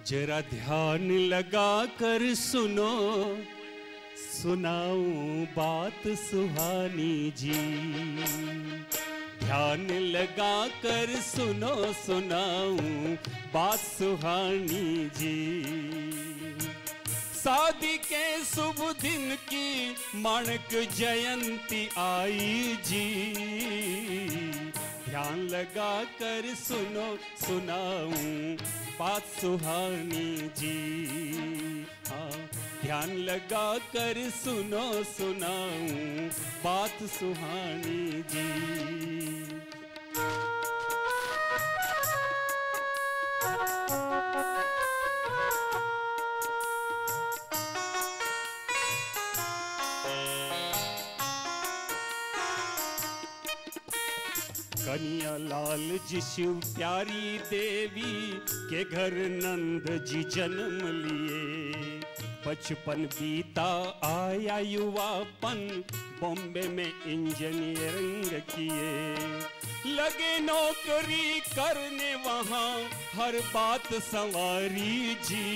जरा ध्यान लगा कर सुनो, सुनाऊं बात सुहानी जी। ध्यान लगा कर सुनो, सुनाऊं बात सुहानी जी। शादी के शुभ दिन की माणक जयंती आई जी। ध्यान लगा कर सुनो, सुनाऊं बात सुहानी जी। हाँ, ध्यान लगा कर सुनो, सुनाऊं बात सुहानी जी। कन्या लाल जी शिव प्यारी देवी के घर नंद जी जन्म लिए। बचपन बीता आया युवापन, बॉम्बे में इंजीनियरिंग किए। लगे नौकरी करने वहाँ हर बात संवारी जी।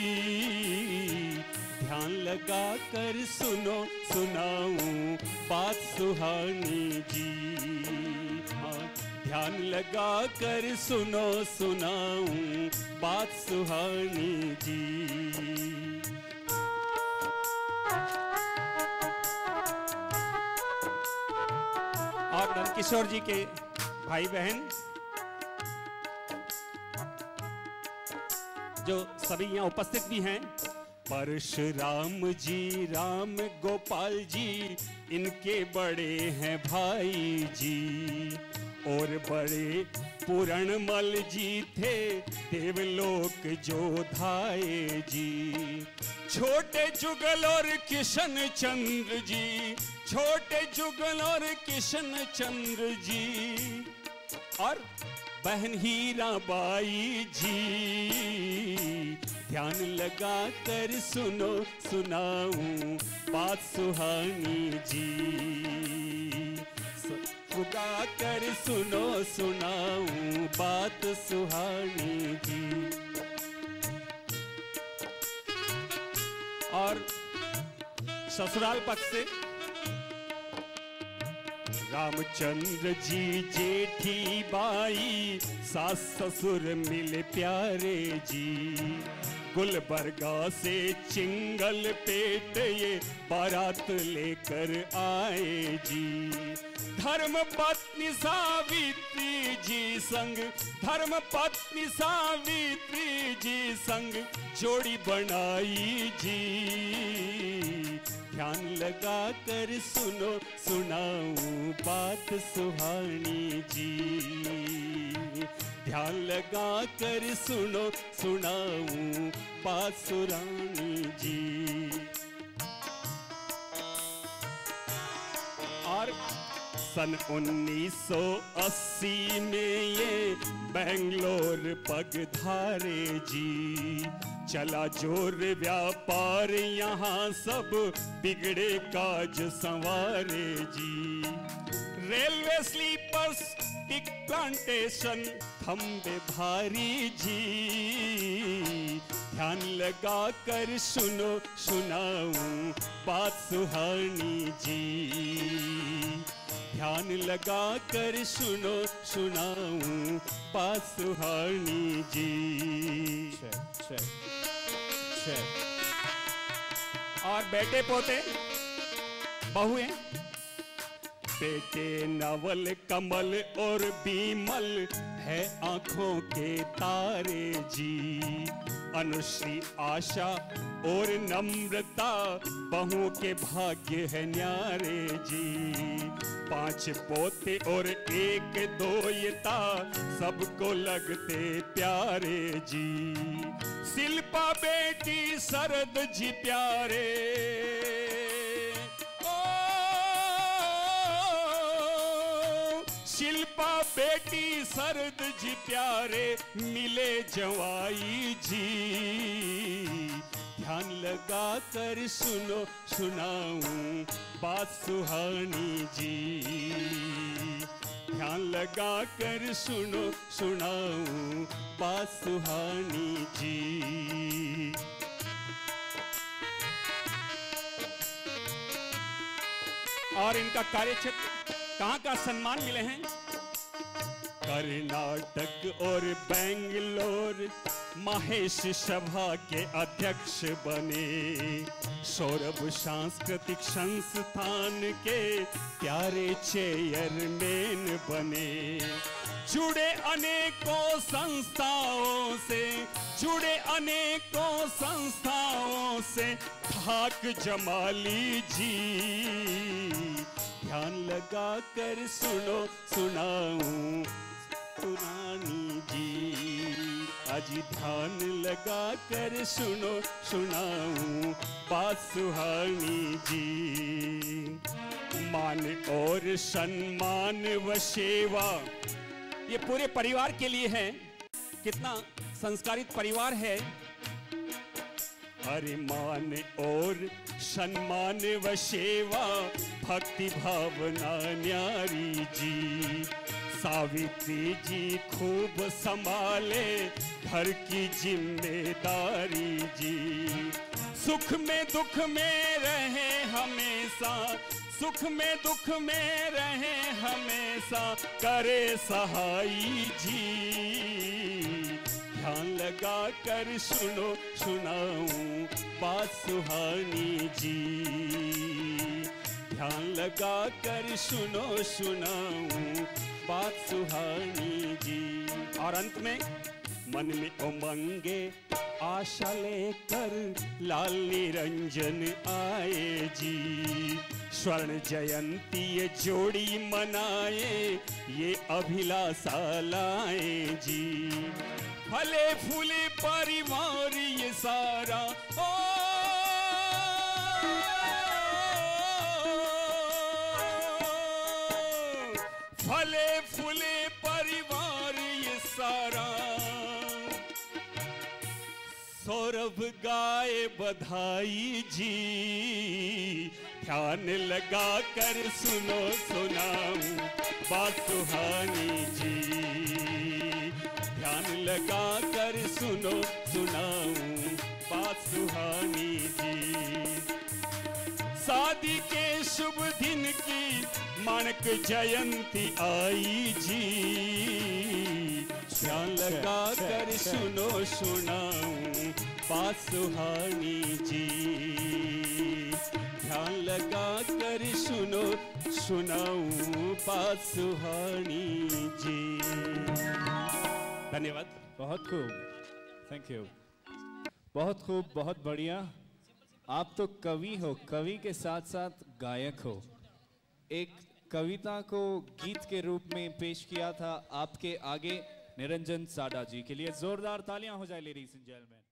ध्यान लगा कर सुनो, सुनाऊं बात सुहानी जी। हाँ, ध्यान लगा कर सुनो, सुनाऊं बात सुहानी जी। और नंदकिशोर जी के भाई बहन जो सभी यहाँ उपस्थित भी हैं, परशुराम जी, राम गोपाल जी इनके बड़े हैं भाई जी। और बड़े पूरणमल जी थे देवलोक जोधाए जी। छोटे जुगल और किशन चंद्र जी, छोटे जुगल और किशन चंद्र जी। और बहन हीराबाई जी। ध्यान लगा कर सुनो, सुनाऊं बात सुहानी जी। लगा कर सुनो, सुनाऊं बात सुहानी जी। और ससुराल पक्ष से रामचंद्र जी जेठी बाई, सास ससुर मिले प्यारे जी। गुलबर्गा से चिंगल पेट ये बारात लेकर आए जी। धर्म पत्नी सावित्री जी संग, धर्म पत्नी सावित्री जी संग जोड़ी बनाई जी। ध्यान लगा कर सुनो, सुनाऊं बात सुहानी जी। ध्यान लगा कर सुनो, सुनाऊं बात सुहानी जी। और सन 1980 में ये बेंगलोर पगधारे जी। चला जोर व्यापार यहाँ सब बिगड़े काज संवारे जी। रेलवे स्लीपर्स टिक प्लांटेशन खंबे भारी जी। ध्यान लगा कर सुनो, सुनाऊं बात सुहानी जी। ध्यान लगा कर सुनो, सुनाऊं बात सुहानी जी। और बेटे पोते बहुएं, बेटे नवल कमल और बीमल है आंखों के तारे जी। अनुश्री आशा और नम्रता बहू के भाग्य है न्यारे जी। 5 पोते और 1 दोयता सबको लगते प्यारे जी। शिल्पा बेटी शरद जी प्यारे, शिल्पा बेटी शरद जी प्यारे मिले जवाई जी। ध्यान लगा कर सुनो, सुनाऊं बात सुहानी जी। ध्यान लगा कर सुनो सुनाऊं बात सुहानी जी। और इनका कार्यक्षेत्र कहां का सम्मान मिले हैं? कर्नाटक और बेंगलोर महेश सभा के अध्यक्ष बने, सौरभ सांस्कृतिक संस्थान के प्यारे चेयरमैन बने। जुड़े अनेकों संस्थाओं से, जुड़े अनेकों संस्थाओं से ठाक जमाली जी। ध्यान लगा कर सुनो सुनाऊं पुरानी जी। आज ध्यान लगा कर सुनो सुनाऊं बात सुहानी जी। मान और सम्मान व सेवा ये पूरे परिवार के लिए है। कितना संस्कारित परिवार है। हरे मान और सम्मान व सेवा भक्ति भावना न्यारी जी। सावित्री जी खूब संभाले घर की जिम्मेदारी जी। सुख में दुख में रहे हमेशा, सुख में दुख में रहे हमेशा करे सहाई जी। ध्यान लगा कर सुनो सुनाऊं बात सुहानी जी। ध्यान लगा कर सुनो सुनाऊं बात सुहानी जी। और अंत में मन में उमंगे आशा लेकर लाल निरंजन आए जी। स्वर्ण जयंती ये जोड़ी मनाए ये अभिलाषा लाए जी। फले फूले परिवार ये सारा ओ फले फूले परिवार ये सारा। सौरभ गाए बधाई जी। ध्यान लगा कर सुनो सुनाऊं बात सुहानी जी। ध्यान लगा कर सुनो सुनाऊं बात सुहानी जी। शादी के शुभ दिन की मानक जयंती आई जी। ध्यान लगा कर सुनो सुनाऊं बात सुहानी जी। ध्यान लगा कर सुनो सुनाऊं बात सुहानी जी। धन्यवाद। बहुत खूब, थैंक यू। बहुत खूब, बहुत बढ़िया। आप तो कवि हो, कवि के साथ साथ गायक हो। एक कविता को गीत के रूप में पेश किया था आपके आगे निरंजन साडा जी के लिए जोरदार तालियां हो जाए लेडीज एंड जेंटलमैन।